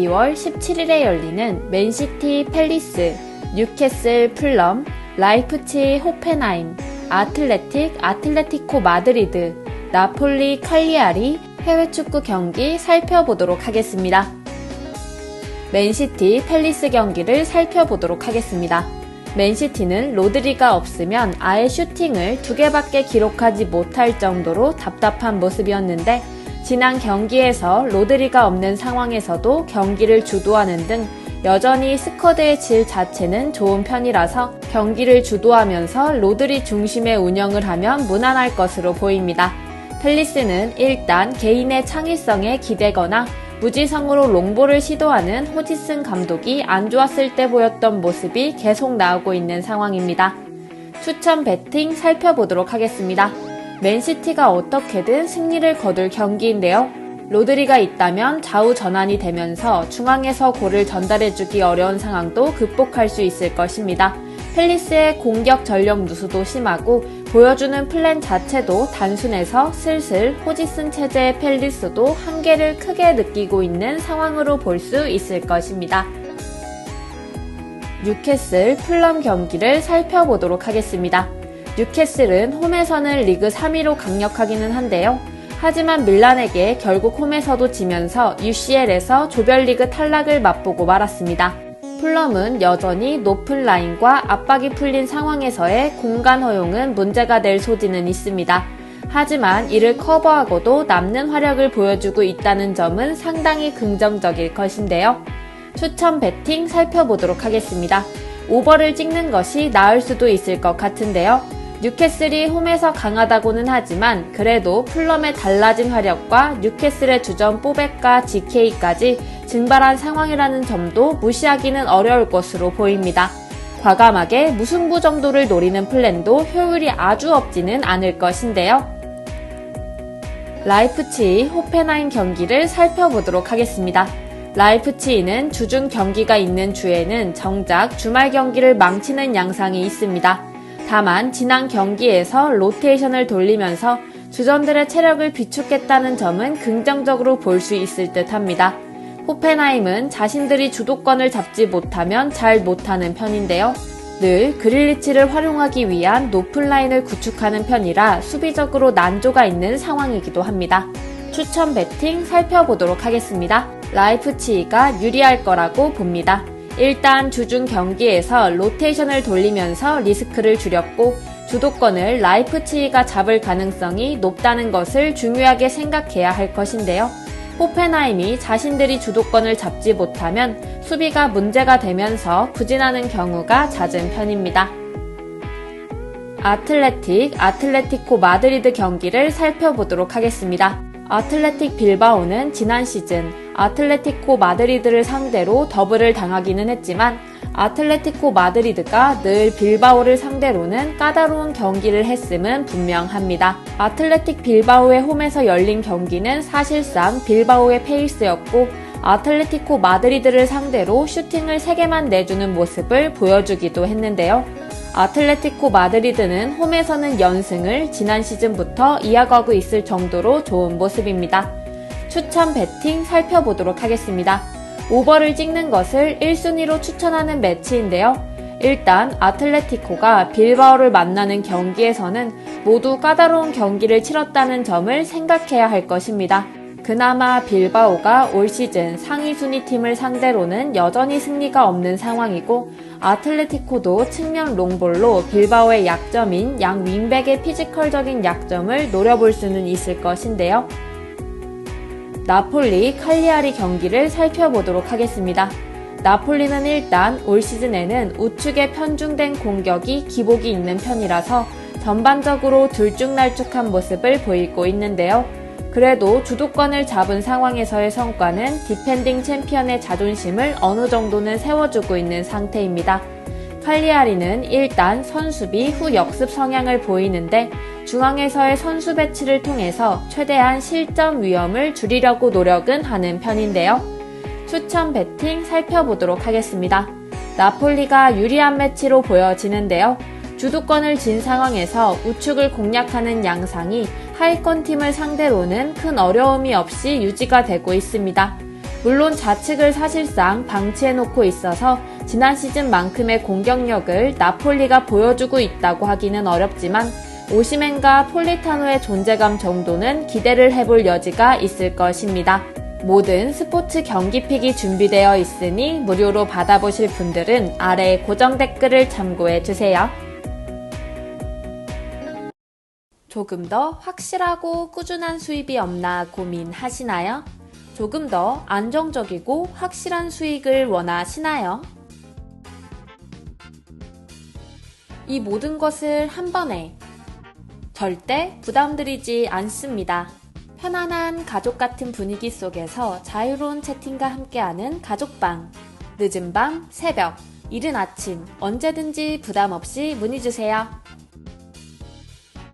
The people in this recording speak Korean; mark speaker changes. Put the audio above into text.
Speaker 1: 12월 17일에 열리는 맨시티 팰리스, 뉴캐슬 풀럼, 라이프치히 호펜하임, 아틀레티코 마드리드, 나폴리 칼리아리 해외 축구 경기 살펴보도록 하겠습니다. 맨시티 팰리스 경기를 살펴보도록 하겠습니다. 맨시티는 로드리가 없으면 아예 슈팅을 2개밖에 기록하지 못할 정도로 답답한 모습이었는데 지난 경기에서 로드리가 없는 상황에서도 경기를 주도하는 등 여전히 스쿼드의 질 자체는 좋은 편이라서 경기를 주도하면서 로드리 중심의 운영을 하면 무난할 것으로 보입니다. 팰리스는 일단 개인의 창의성에 기대거나 무지성으로 롱볼을 시도하는 호지슨 감독이 안 좋았을 때 보였던 모습이 계속 나오고 있는 상황입니다. 추천 배팅 살펴보도록 하겠습니다. 맨시티가 어떻게든 승리를 거둘 경기인데요. 로드리가 있다면 좌우 전환이 되면서 중앙에서 골을 전달해주기 어려운 상황도 극복할 수 있을 것입니다. 팰리스의 공격 전력 누수도 심하고 보여주는 플랜 자체도 단순해서 슬슬 호지슨 체제의 팰리스도 한계를 크게 느끼고 있는 상황으로 볼 수 있을 것입니다. 뉴캐슬 풀럼 경기를 살펴보도록 하겠습니다. 뉴캐슬은 홈에서는 리그 3위로 강력하기는 한데요. 하지만 밀란에게 결국 홈에서도 지면서 UCL에서 조별리그 탈락을 맛보고 말았습니다. 풀럼은 여전히 높은 라인과 압박이 풀린 상황에서의 공간 허용은 문제가 될 소지는 있습니다. 하지만 이를 커버하고도 남는 화력을 보여주고 있다는 점은 상당히 긍정적일 것인데요. 추천 배팅 살펴보도록 하겠습니다. 오버를 찍는 것이 나을 수도 있을 것 같은데요. 뉴캐슬이 홈에서 강하다고는 하지만 그래도 풀럼의 달라진 화력과 뉴캐슬의 주전 뽀백과 GK까지 증발한 상황이라는 점도 무시하기는 어려울 것으로 보입니다. 과감하게 무승부 정도를 노리는 플랜도 효율이 아주 없지는 않을 것인데요. 라이프치히 호펜하임 경기를 살펴보도록 하겠습니다. 라이프치히는 주중 경기가 있는 주에는 정작 주말 경기를 망치는 양상이 있습니다. 다만 지난 경기에서 로테이션을 돌리면서 주전들의 체력을 비축했다는 점은 긍정적으로 볼 수 있을 듯 합니다. 호펜하임은 자신들이 주도권을 잡지 못하면 잘 못하는 편인데요. 늘 그릴리치를 활용하기 위한 높은 라인을 구축하는 편이라 수비적으로 난조가 있는 상황이기도 합니다. 추천 배팅 살펴보도록 하겠습니다. 라이프치히가 유리할 거라고 봅니다. 일단 주중 경기에서 로테이션을 돌리면서 리스크를 줄였고 주도권을 라이프치히가 잡을 가능성이 높다는 것을 중요하게 생각해야 할 것인데요. 호펜하임이 자신들이 주도권을 잡지 못하면 수비가 문제가 되면서 부진하는 경우가 잦은 편입니다. 아틀레티코 마드리드 경기를 살펴보도록 하겠습니다. 아틀레틱 빌바오는 지난 시즌 아틀레티코 마드리드를 상대로 더블을 당하기는 했지만 아틀레티코 마드리드가 늘 빌바오를 상대로는 까다로운 경기를 했음은 분명합니다. 아틀레틱 빌바오의 홈에서 열린 경기는 사실상 빌바오의 페이스였고 아틀레티코 마드리드를 상대로 슈팅을 3개만 내주는 모습을 보여주기도 했는데요. 아틀레티코 마드리드는 홈에서는 연승을 지난 시즌부터 이어가고 있을 정도로 좋은 모습입니다. 추천 배팅 살펴보도록 하겠습니다. 오버를 찍는 것을 1순위로 추천하는 매치인데요. 일단 아틀레티코가 빌바오를 만나는 경기에서는 모두 까다로운 경기를 치렀다는 점을 생각해야 할 것입니다. 그나마 빌바오가 올 시즌 상위 순위 팀을 상대로는 여전히 승리가 없는 상황이고 아틀레티코도 측면 롱볼로 빌바오의 약점인 양 윙백의 피지컬적인 약점을 노려볼 수는 있을 것인데요. 나폴리 칼리아리 경기를 살펴보도록 하겠습니다. 나폴리는 일단 올 시즌에는 우측에 편중된 공격이 기복이 있는 편이라서 전반적으로 들쭉날쭉한 모습을 보이고 있는데요. 그래도 주도권을 잡은 상황에서의 성과는 디펜딩 챔피언의 자존심을 어느 정도는 세워주고 있는 상태입니다. 칼리아리는 일단 선수비 후 역습 성향을 보이는데 중앙에서의 선수 배치를 통해서 최대한 실점 위험을 줄이려고 노력은 하는 편인데요. 추천 배팅 살펴보도록 하겠습니다. 나폴리가 유리한 매치로 보여지는데요. 주도권을 진 상황에서 우측을 공략하는 양상이 하위권 팀을 상대로는 큰 어려움이 없이 유지가 되고 있습니다. 물론 좌측을 사실상 방치해놓고 있어서 지난 시즌만큼의 공격력을 나폴리가 보여주고 있다고 하기는 어렵지만 오시멘과 폴리타노의 존재감 정도는 기대를 해볼 여지가 있을 것입니다. 모든 스포츠 경기픽이 준비되어 있으니 무료로 받아보실 분들은 아래 고정 댓글을 참고해주세요. 조금 더 확실하고 꾸준한 수입이 없나 고민하시나요? 조금 더 안정적이고 확실한 수익을 원하시나요? 이 모든 것을 한 번에 절대 부담드리지 않습니다. 편안한 가족 같은 분위기 속에서 자유로운 채팅과 함께하는 가족방. 늦은 밤, 새벽, 이른 아침 언제든지 부담 없이 문의주세요.